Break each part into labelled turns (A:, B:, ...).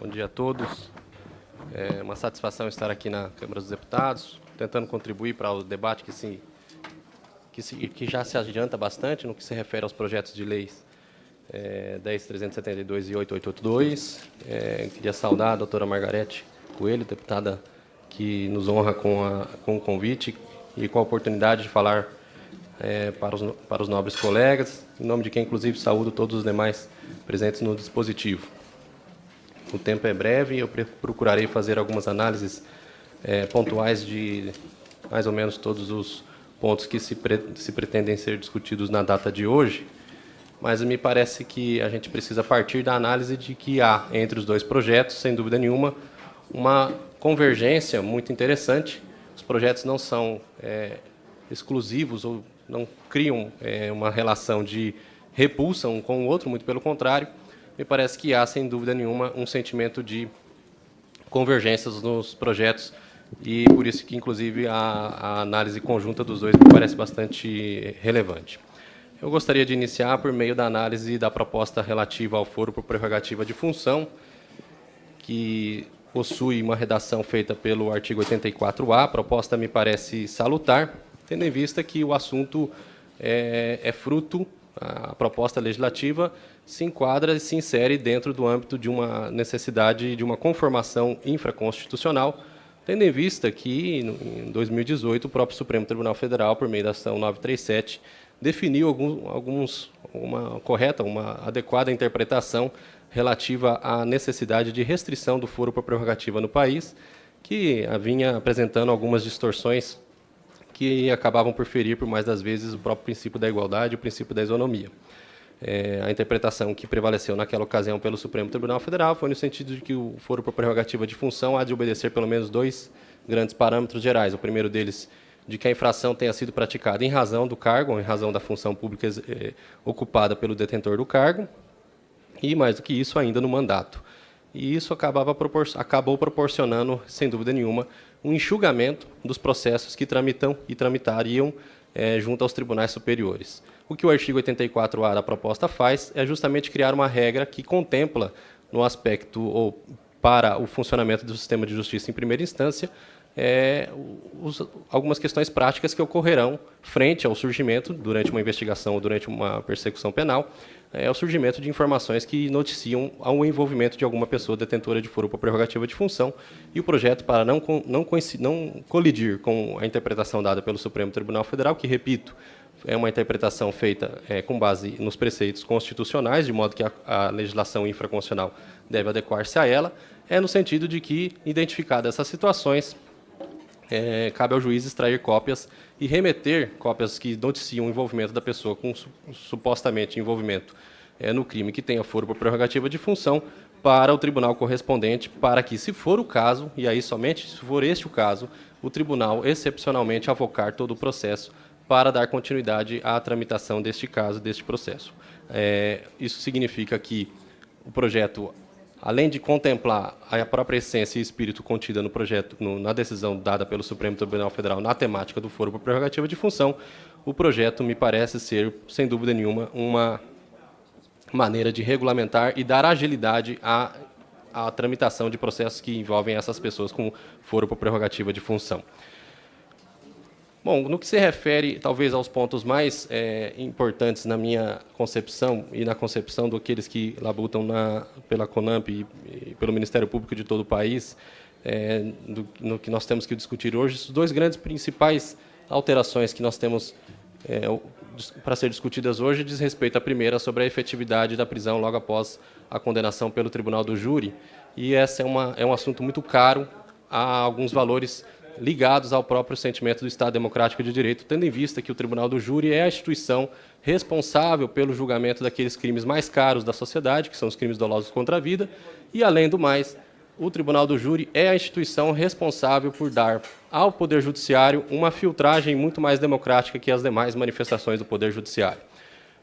A: Bom dia a todos. É uma satisfação estar aqui na Câmara dos Deputados, tentando contribuir para o debate que já se adianta bastante no que se refere aos projetos de leis 10.372 e 8.882. Queria saudar a doutora Margarete Coelho, deputada que nos honra com o convite e com a oportunidade de falar para os nobres colegas, em nome de quem, inclusive, saúdo todos os demais presentes no dispositivo. O tempo é breve e eu procurarei fazer algumas análises pontuais de mais ou menos todos os pontos que se pretendem ser discutidos na data de hoje, mas me parece que a gente precisa partir da análise de que há, entre os dois projetos, sem dúvida nenhuma, uma convergência muito interessante. Os projetos não são exclusivos ou não criam uma relação de repulsa um com o outro, muito pelo contrário. Me parece que há, sem dúvida nenhuma, um sentimento de convergências nos projetos e por isso que, inclusive, a análise conjunta dos dois me parece bastante relevante. Eu gostaria de iniciar por meio da análise da proposta relativa ao foro por prerrogativa de função, que possui uma redação feita pelo artigo 84A. A proposta me parece salutar, tendo em vista que o assunto é fruto, a proposta legislativa se enquadra e se insere dentro do âmbito de uma necessidade de uma conformação infraconstitucional, tendo em vista que, em 2018, o próprio Supremo Tribunal Federal, por meio da ação 937, definiu uma correta, uma adequada interpretação relativa à necessidade de restrição do foro por prerrogativa no país, que vinha apresentando algumas distorções que acabavam por ferir, por mais das vezes, o próprio princípio da igualdade e o princípio da isonomia. A interpretação que prevaleceu naquela ocasião pelo Supremo Tribunal Federal foi no sentido de que o foro por prerrogativa de função há de obedecer pelo menos dois grandes parâmetros gerais. O primeiro deles, de que a infração tenha sido praticada em razão do cargo, ou em razão da função pública ocupada pelo detentor do cargo, e, mais do que isso, ainda no mandato. E isso acabou proporcionando, sem dúvida nenhuma, um enxugamento dos processos que tramitam e tramitariam junto aos tribunais superiores. O que o artigo 84A da proposta faz é justamente criar uma regra que contempla, no aspecto ou para o funcionamento do sistema de justiça em primeira instância, algumas questões práticas que ocorrerão frente ao surgimento, durante uma investigação ou durante uma persecução penal, ao surgimento de informações que noticiam ao envolvimento de alguma pessoa detentora de foro por prerrogativa de função, e o projeto, para não colidir com a interpretação dada pelo Supremo Tribunal Federal, que, repito, é uma interpretação feita com base nos preceitos constitucionais, de modo que a legislação infraconstitucional deve adequar-se a ela, no sentido de que, identificadas essas situações, cabe ao juiz extrair cópias e remeter cópias que noticiam o envolvimento da pessoa com supostamente envolvimento no crime que tenha foro por prerrogativa de função para o tribunal correspondente, para que, se for o caso, e aí somente se for este o caso, o tribunal excepcionalmente avocar todo o processo para dar continuidade à tramitação deste caso, deste processo. Isso significa que o projeto, além de contemplar a própria essência e espírito contida no projeto, na decisão dada pelo Supremo Tribunal Federal na temática do foro por prerrogativa de função, o projeto me parece ser, sem dúvida nenhuma, uma maneira de regulamentar e dar agilidade à tramitação de processos que envolvem essas pessoas com foro por prerrogativa de função. Bom, no que se refere, talvez, aos pontos mais importantes na minha concepção e na concepção daqueles que labutam pela CONAMP e pelo Ministério Público de todo o país, no que nós temos que discutir hoje, os dois grandes principais alterações que nós temos para ser discutidas hoje diz respeito à primeira, sobre a efetividade da prisão logo após a condenação pelo Tribunal do Júri, e esse é um assunto muito caro a alguns valores ligados ao próprio sentimento do Estado Democrático de Direito, tendo em vista que o Tribunal do Júri é a instituição responsável pelo julgamento daqueles crimes mais caros da sociedade, que são os crimes dolosos contra a vida, e, além do mais, o Tribunal do Júri é a instituição responsável por dar ao Poder Judiciário uma filtragem muito mais democrática que as demais manifestações do Poder Judiciário.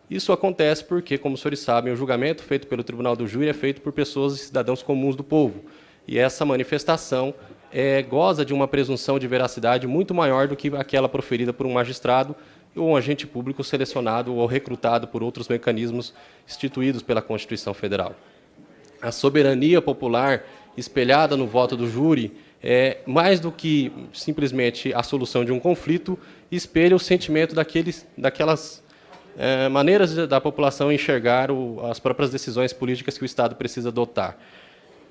A: Isso acontece porque, como os senhores sabem, o julgamento feito pelo Tribunal do Júri é feito por pessoas e cidadãos comuns do povo, e essa manifestação goza de uma presunção de veracidade muito maior do que aquela proferida por um magistrado ou um agente público selecionado ou recrutado por outros mecanismos instituídos pela Constituição Federal. a soberania popular espelhada no voto do júri, mais do que simplesmente a solução de um conflito, espelha o sentimento daquelas maneiras da população enxergar as próprias decisões políticas que o Estado precisa adotar.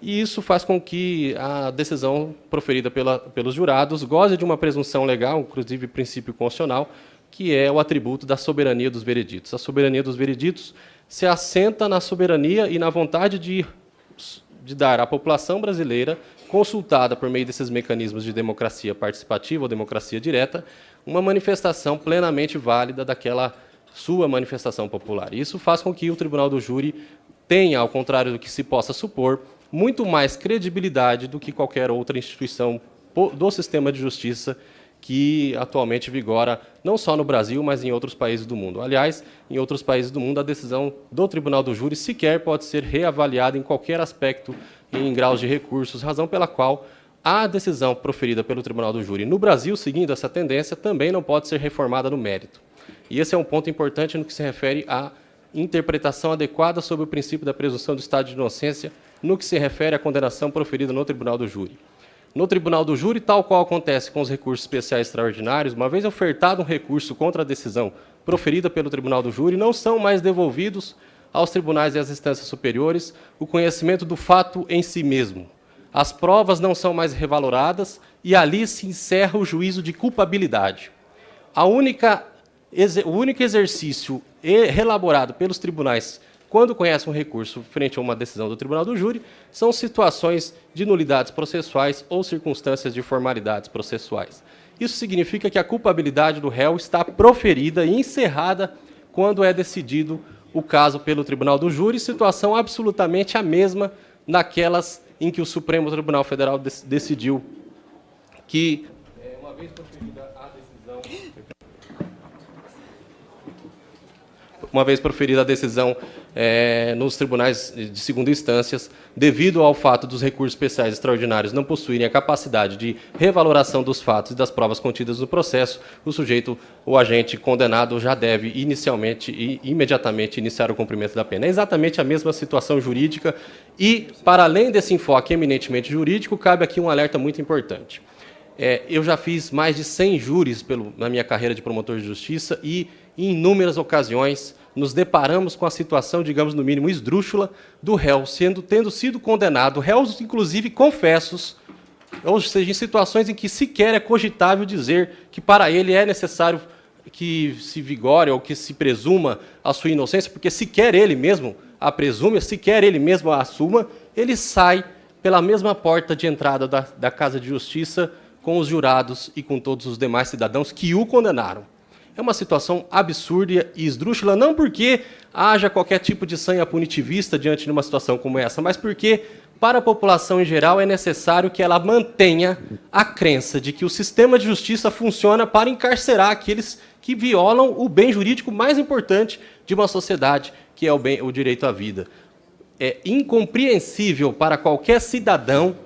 A: E isso faz com que a decisão proferida pelos jurados goze de uma presunção legal, inclusive princípio constitucional, que é o atributo da soberania dos vereditos. A soberania dos vereditos se assenta na soberania e na vontade de dar à população brasileira, consultada por meio desses mecanismos de democracia participativa ou democracia direta, uma manifestação plenamente válida daquela sua manifestação popular. Isso faz com que o Tribunal do Júri tenha, ao contrário do que se possa supor, muito mais credibilidade do que qualquer outra instituição do sistema de justiça que atualmente vigora não só no Brasil, mas em outros países do mundo. Aliás, em outros países do mundo, a decisão do Tribunal do Júri sequer pode ser reavaliada em qualquer aspecto em graus de recursos, razão pela qual a decisão proferida pelo Tribunal do Júri no Brasil, seguindo essa tendência, também não pode ser reformada no mérito. E esse é um ponto importante no que se refere à interpretação adequada sobre o princípio da presunção do estado de inocência no que se refere à condenação proferida no Tribunal do Júri. No Tribunal do Júri, tal qual acontece com os recursos especiais extraordinários, uma vez ofertado um recurso contra a decisão proferida pelo Tribunal do Júri, não são mais devolvidos aos tribunais e às instâncias superiores o conhecimento do fato em si mesmo. As provas não são mais revaloradas e ali se encerra o juízo de culpabilidade. O único exercício elaborado pelos tribunais quando conhecem um recurso frente a uma decisão do Tribunal do Júri são situações de nulidades processuais ou circunstâncias de formalidades processuais. Isso significa que a culpabilidade do réu está proferida e encerrada quando é decidido o caso pelo Tribunal do Júri, situação absolutamente a mesma naquelas em que o Supremo Tribunal Federal decidiu que, uma vez proferida a decisão... Uma vez proferida a decisão nos tribunais de segunda instância, devido ao fato dos recursos especiais extraordinários não possuírem a capacidade de revaloração dos fatos e das provas contidas no processo, o sujeito, o agente condenado, já deve inicialmente e imediatamente iniciar o cumprimento da pena. É exatamente a mesma situação jurídica e, para além desse enfoque eminentemente jurídico, cabe aqui um alerta muito importante. Eu já fiz mais de 100 júris na minha carreira de promotor de justiça e, em inúmeras ocasiões, nos deparamos com a situação, digamos, no mínimo esdrúxula, do réu tendo sido condenado, réus, inclusive, confessos, ou seja, em situações em que sequer é cogitável dizer que para ele é necessário que se vigore ou que se presuma a sua inocência, porque sequer ele mesmo a presume, sequer ele mesmo a assuma, ele sai pela mesma porta de entrada da Casa de Justiça com os jurados e com todos os demais cidadãos que o condenaram. É uma situação absurda e esdrúxula, não porque haja qualquer tipo de sanha punitivista diante de uma situação como essa, mas porque, para a população em geral, é necessário que ela mantenha a crença de que o sistema de justiça funciona para encarcerar aqueles que violam o bem jurídico mais importante de uma sociedade, que é o direito à vida. É incompreensível para qualquer cidadão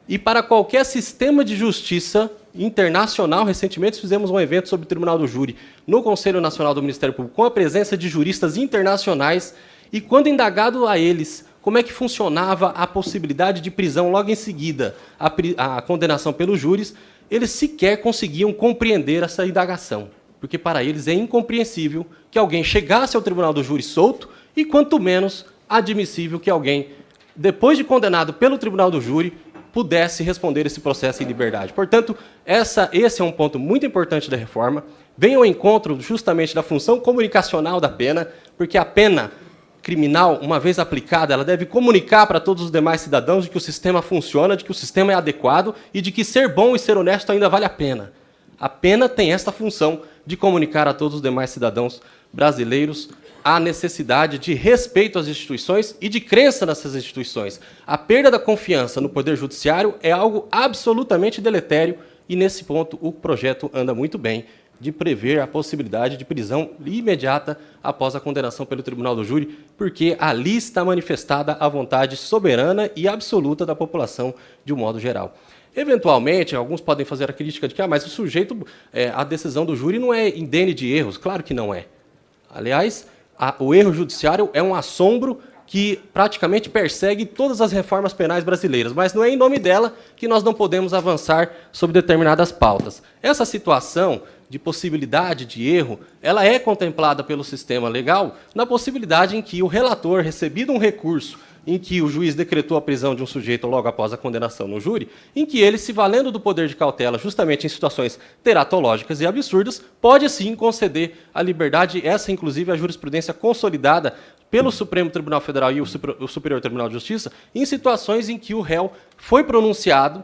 A: e para qualquer sistema de justiça internacional. Recentemente fizemos um evento sobre o Tribunal do Júri no Conselho Nacional do Ministério Público, com a presença de juristas internacionais, e quando indagado a eles como é que funcionava a possibilidade de prisão logo em seguida a condenação pelos júris, eles sequer conseguiam compreender essa indagação, porque para eles é incompreensível que alguém chegasse ao Tribunal do Júri solto e, quanto menos, admissível que alguém, depois de condenado pelo Tribunal do Júri, pudesse responder esse processo em liberdade. Portanto, esse é um ponto muito importante da reforma. Vem ao encontro justamente da função comunicacional da pena, porque a pena criminal, uma vez aplicada, ela deve comunicar para todos os demais cidadãos de que o sistema funciona, de que o sistema é adequado e de que ser bom e ser honesto ainda vale a pena. A pena tem esta função de comunicar a todos os demais cidadãos brasileiros a necessidade de respeito às instituições e de crença nessas instituições. A perda da confiança no Poder Judiciário é algo absolutamente deletério e, nesse ponto, o projeto anda muito bem de prever a possibilidade de prisão imediata após a condenação pelo Tribunal do Júri, porque ali está manifestada a vontade soberana e absoluta da população de um modo geral. Eventualmente, alguns podem fazer a crítica de que mas o sujeito, a decisão do júri não é indene de erros. Claro que não é. Aliás, o erro judiciário é um assombro que praticamente persegue todas as reformas penais brasileiras, mas não é em nome dela que nós não podemos avançar sobre determinadas pautas. Essa situação de possibilidade de erro, ela é contemplada pelo sistema legal na possibilidade em que o relator, recebido um recurso em que o juiz decretou a prisão de um sujeito logo após a condenação no júri, em que ele, se valendo do poder de cautela justamente em situações teratológicas e absurdas, pode sim conceder a liberdade, essa inclusive é a jurisprudência consolidada pelo Supremo Tribunal Federal e o Superior Tribunal de Justiça, em situações em que o réu foi pronunciado,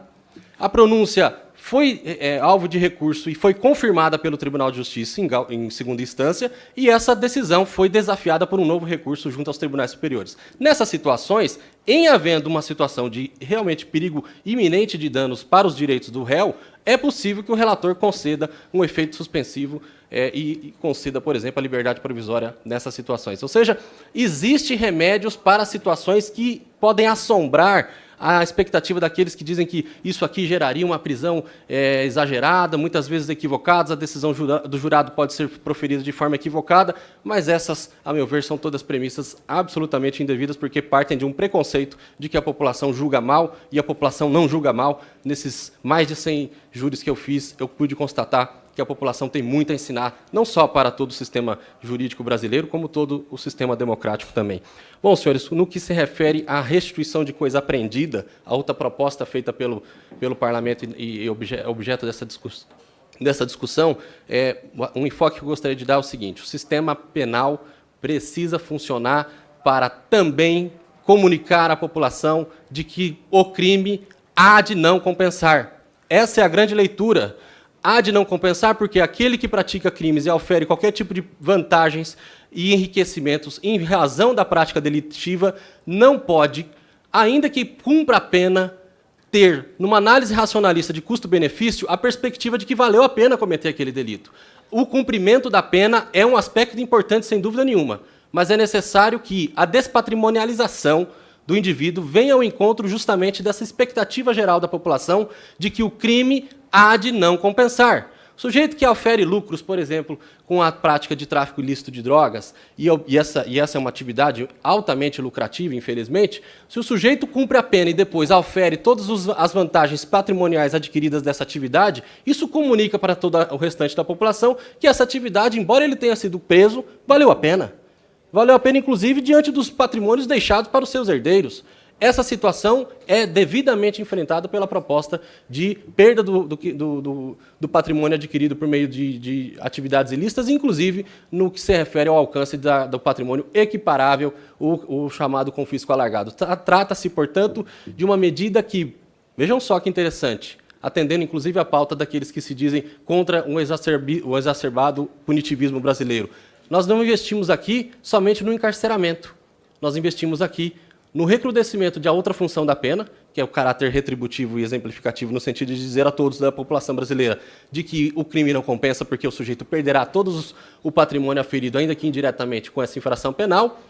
A: a pronúncia foi alvo de recurso e foi confirmada pelo Tribunal de Justiça em segunda instância, e essa decisão foi desafiada por um novo recurso junto aos tribunais superiores. Nessas situações, em havendo uma situação de realmente perigo iminente de danos para os direitos do réu, é possível que o relator conceda um efeito suspensivo e conceda, por exemplo, a liberdade provisória nessas situações. Ou seja, existem remédios para situações que podem assombrar a expectativa daqueles que dizem que isso aqui geraria uma prisão exagerada, muitas vezes equivocada, a decisão do jurado pode ser proferida de forma equivocada, mas essas, a meu ver, são todas premissas absolutamente indevidas, porque partem de um preconceito de que a população julga mal, e a população não julga mal. Nesses mais de 100 júris que eu fiz, eu pude constatar que a população tem muito a ensinar, não só para todo o sistema jurídico brasileiro, como todo o sistema democrático também. Bom, senhores, no que se refere à restituição de coisa apreendida, a outra proposta feita pelo Parlamento e objeto dessa discussão, um enfoque que eu gostaria de dar é o seguinte: o sistema penal precisa funcionar para também comunicar à população de que o crime há de não compensar. Essa é a grande leitura. Há de não compensar porque aquele que pratica crimes e ofere qualquer tipo de vantagens e enriquecimentos em razão da prática delitiva não pode, ainda que cumpra a pena, ter, numa análise racionalista de custo-benefício, a perspectiva de que valeu a pena cometer aquele delito. O cumprimento da pena é um aspecto importante, sem dúvida nenhuma, mas é necessário que a despatrimonialização do indivíduo venha ao encontro justamente dessa expectativa geral da população de que o crime há de não compensar. O sujeito que ofere lucros, por exemplo, com a prática de tráfico ilícito de drogas, e essa é uma atividade altamente lucrativa, infelizmente, se o sujeito cumpre a pena e depois ofere todas as vantagens patrimoniais adquiridas dessa atividade, isso comunica para todo o restante da população que essa atividade, embora ele tenha sido preso, valeu a pena. Valeu a pena, inclusive, diante dos patrimônios deixados para os seus herdeiros. Essa situação é devidamente enfrentada pela proposta de perda do patrimônio adquirido por meio de atividades ilícitas, inclusive no que se refere ao alcance do patrimônio equiparável, o chamado confisco alargado. Trata-se, portanto, de uma medida que, vejam só que interessante, atendendo inclusive a pauta daqueles que se dizem contra o exacerbado punitivismo brasileiro. Nós não investimos aqui somente no encarceramento, nós investimos aqui no recrudescimento de outra função da pena, que é o caráter retributivo e exemplificativo, no sentido de dizer a todos da população brasileira de que o crime não compensa porque o sujeito perderá todo o patrimônio aferido, ainda que indiretamente, com essa infração penal,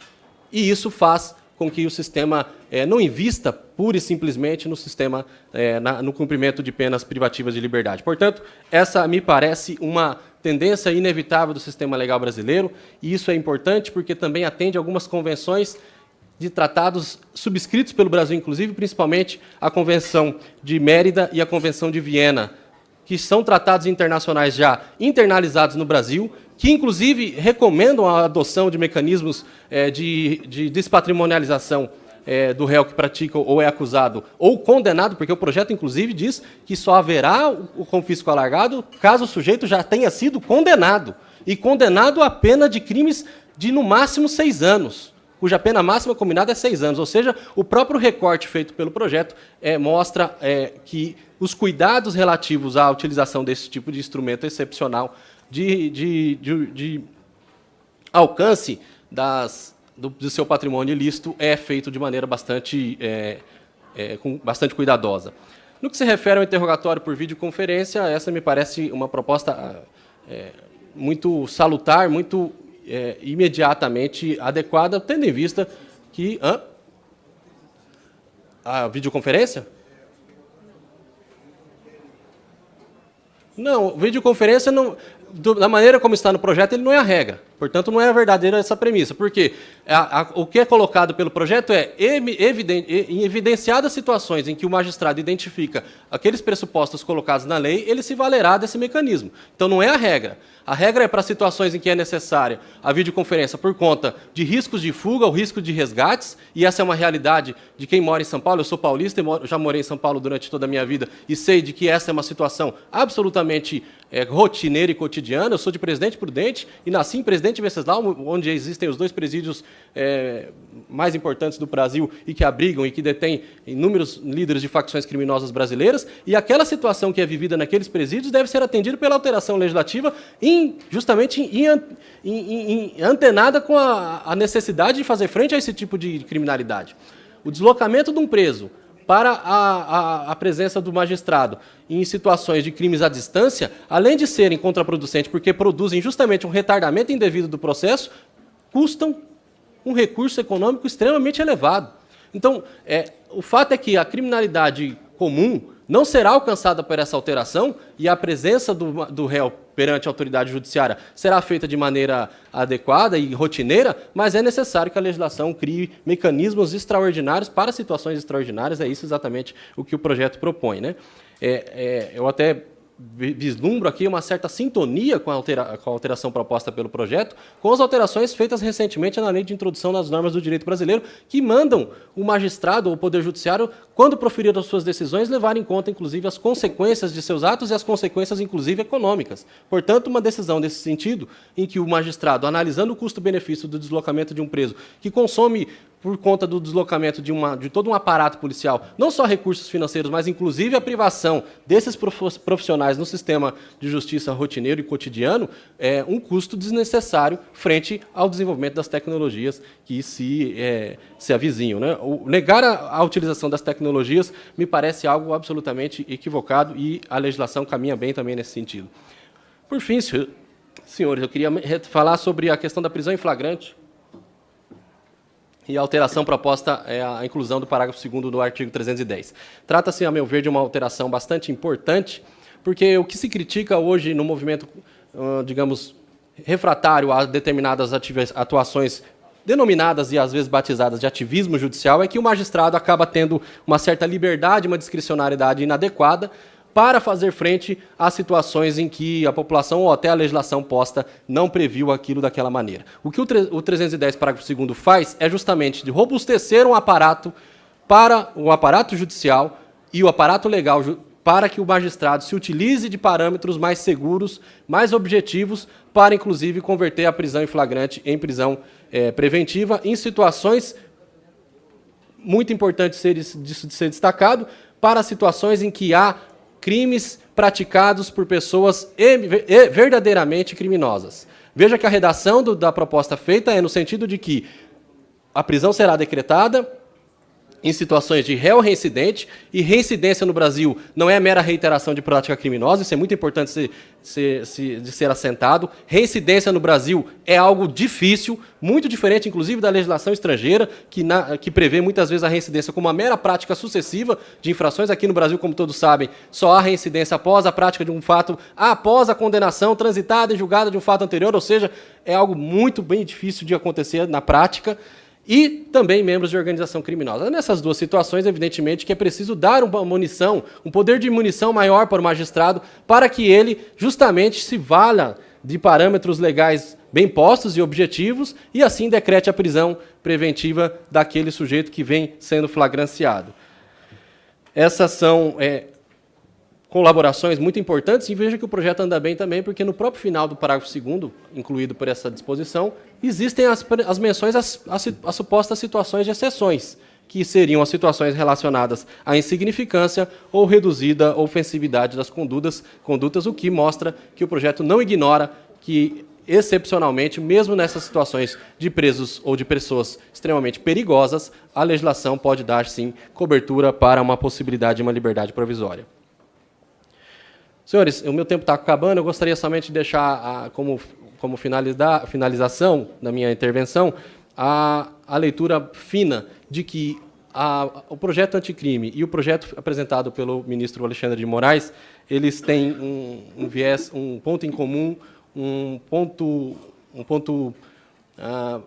A: e isso faz com que o sistema não invista pura e simplesmente no sistema, no cumprimento de penas privativas de liberdade. Portanto, essa me parece uma tendência inevitável do sistema legal brasileiro, e isso é importante porque também atende a algumas convenções de tratados subscritos pelo Brasil, inclusive, principalmente a Convenção de Mérida e a Convenção de Viena, que são tratados internacionais já internalizados no Brasil, que, inclusive, recomendam a adoção de mecanismos de despatrimonialização do réu que pratica ou é acusado ou condenado, porque o projeto, inclusive, diz que só haverá o confisco alargado caso o sujeito já tenha sido condenado, e condenado a pena de crimes de, no máximo, 6 anos. Cuja pena máxima combinada é 6 anos. Ou seja, o próprio recorte feito pelo projeto mostra que os cuidados relativos à utilização desse tipo de instrumento excepcional de alcance do seu patrimônio ilícito é feito de maneira bastante cuidadosa. No que se refere ao interrogatório por videoconferência, essa me parece uma proposta muito salutar, muito imediatamente adequada, tendo em vista que... A videoconferência? Não, videoconferência não... da maneira como está no projeto, ele não é a regra. Portanto, não é verdadeira essa premissa. Porque o que é colocado pelo projeto é, em evidenciadas situações em que o magistrado identifica aqueles pressupostos colocados na lei, ele se valerá desse mecanismo. Então, não é a regra. A regra é para situações em que é necessária a videoconferência por conta de riscos de fuga ou risco de resgates, e essa é uma realidade de quem mora em São Paulo. Eu sou paulista e já morei em São Paulo durante toda a minha vida e sei de que essa é uma situação absolutamente rotineira e cotidiana. Eu sou de Presidente Prudente e nasci em Presidente Venceslau, onde existem os 2 presídios mais importantes do Brasil e que abrigam e que detêm inúmeros líderes de facções criminosas brasileiras, e aquela situação que é vivida naqueles presídios deve ser atendida pela alteração legislativa justamente antenada com a necessidade de fazer frente a esse tipo de criminalidade. O deslocamento de um preso para a presença do magistrado em situações de crimes à distância, além de serem contraproducentes porque produzem justamente um retardamento indevido do processo, custam um recurso econômico extremamente elevado. Então, o fato é que a criminalidade comum não será alcançada por essa alteração e a presença do réu perante a autoridade judiciária será feita de maneira adequada e rotineira, mas é necessário que a legislação crie mecanismos extraordinários para situações extraordinárias. É isso exatamente o que o projeto propõe, né? Eu até vislumbro aqui uma certa sintonia com a alteração proposta pelo projeto, com as alterações feitas recentemente na Lei de Introdução das Normas do Direito Brasileiro, que mandam o magistrado ou o Poder Judiciário, quando proferir as suas decisões, levar em conta, inclusive, as consequências de seus atos e as consequências, inclusive, econômicas. Portanto, uma decisão nesse sentido, em que o magistrado, analisando o custo-benefício do deslocamento de um preso, que consome, por conta do deslocamento de todo um aparato policial, não só recursos financeiros, mas inclusive a privação desses profissionais no sistema de justiça rotineiro e cotidiano, é um custo desnecessário frente ao desenvolvimento das tecnologias que se avizinham, né? Negar a utilização das tecnologias me parece algo absolutamente equivocado e a legislação caminha bem também nesse sentido. Por fim, senhores, eu queria falar sobre a questão da prisão em flagrante. E a alteração proposta é a inclusão do parágrafo 2º do artigo 310. Trata-se, a meu ver, de uma alteração bastante importante, porque o que se critica hoje no movimento, digamos, refratário a determinadas atuações denominadas e às vezes batizadas de ativismo judicial é que o magistrado acaba tendo uma certa liberdade, uma discricionariedade inadequada para fazer frente a situações em que a população ou até a legislação posta não previu aquilo daquela maneira. O que o 310, parágrafo 2º, faz é justamente de robustecer um aparato para o aparato judicial e o aparato legal para que o magistrado se utilize de parâmetros mais seguros, mais objetivos, para, inclusive, converter a prisão em flagrante em prisão preventiva em situações muito importantes de ser destacado, para situações em que há crimes praticados por pessoas verdadeiramente criminosas. Veja que a redação da proposta feita é no sentido de que a prisão será decretada em situações de réu reincidente, e reincidência no Brasil não é mera reiteração de prática criminosa, isso é muito importante de ser assentado. Reincidência no Brasil é algo difícil, muito diferente, inclusive, da legislação estrangeira, que prevê muitas vezes a reincidência como uma mera prática sucessiva de infrações. Aqui no Brasil, como todos sabem, só há reincidência após a prática de um fato, após a condenação transitada e julgada de um fato anterior, ou seja, é algo muito bem difícil de acontecer na prática. E também membros de organização criminosa. Nessas duas situações, evidentemente, que é preciso dar uma munição, um poder de munição maior para o magistrado, para que ele justamente se valha de parâmetros legais bem postos e objetivos, e assim decrete a prisão preventiva daquele sujeito que vem sendo flagranciado. Essas são colaborações muito importantes, e veja que o projeto anda bem também, porque no próprio final do parágrafo 2º, incluído por essa disposição, existem as menções às supostas situações de exceções, que seriam as situações relacionadas à insignificância ou reduzida ofensividade das condutas, o que mostra que o projeto não ignora que, excepcionalmente, mesmo nessas situações de presos ou de pessoas extremamente perigosas, a legislação pode dar, sim, cobertura para uma possibilidade de uma liberdade provisória. Senhores, o meu tempo está acabando, eu gostaria somente de deixar como finalização da minha intervenção a leitura fina de que o projeto anticrime e o projeto apresentado pelo ministro Alexandre de Moraes, eles têm um viés, um ponto em comum, um ponto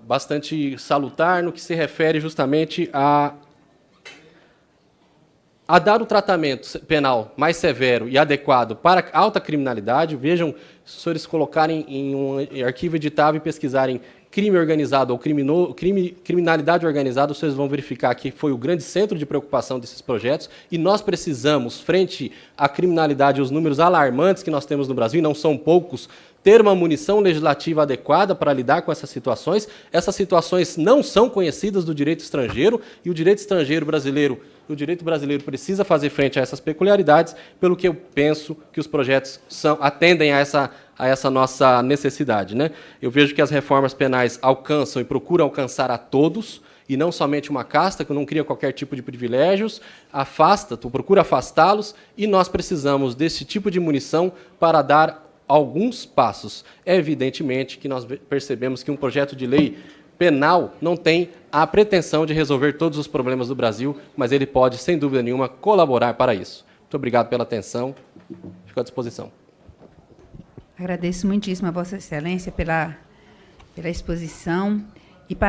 A: bastante salutar no que se refere justamente a dar o tratamento penal mais severo e adequado para a alta criminalidade. Vejam, se os senhores colocarem em um arquivo editável e pesquisarem crime organizado ou criminalidade organizada, vocês vão verificar que foi o grande centro de preocupação desses projetos, e nós precisamos, frente à criminalidade e os números alarmantes que nós temos no Brasil, e não são poucos, ter uma munição legislativa adequada para lidar com essas situações. Essas situações não são conhecidas do direito estrangeiro, e o direito brasileiro precisa fazer frente a essas peculiaridades, pelo que eu penso que os projetos atendem a essa nossa necessidade, né? Eu vejo que as reformas penais alcançam e procuram alcançar a todos, e não somente uma casta, que não cria qualquer tipo de privilégios, procura afastá-los, e nós precisamos desse tipo de munição para dar alguns passos. É evidentemente que nós percebemos que um projeto de lei penal não tem a pretensão de resolver todos os problemas do Brasil, mas ele pode, sem dúvida nenhuma, colaborar para isso. Muito obrigado pela atenção. Fico à disposição.
B: Agradeço muitíssimo a Vossa Excelência pela exposição.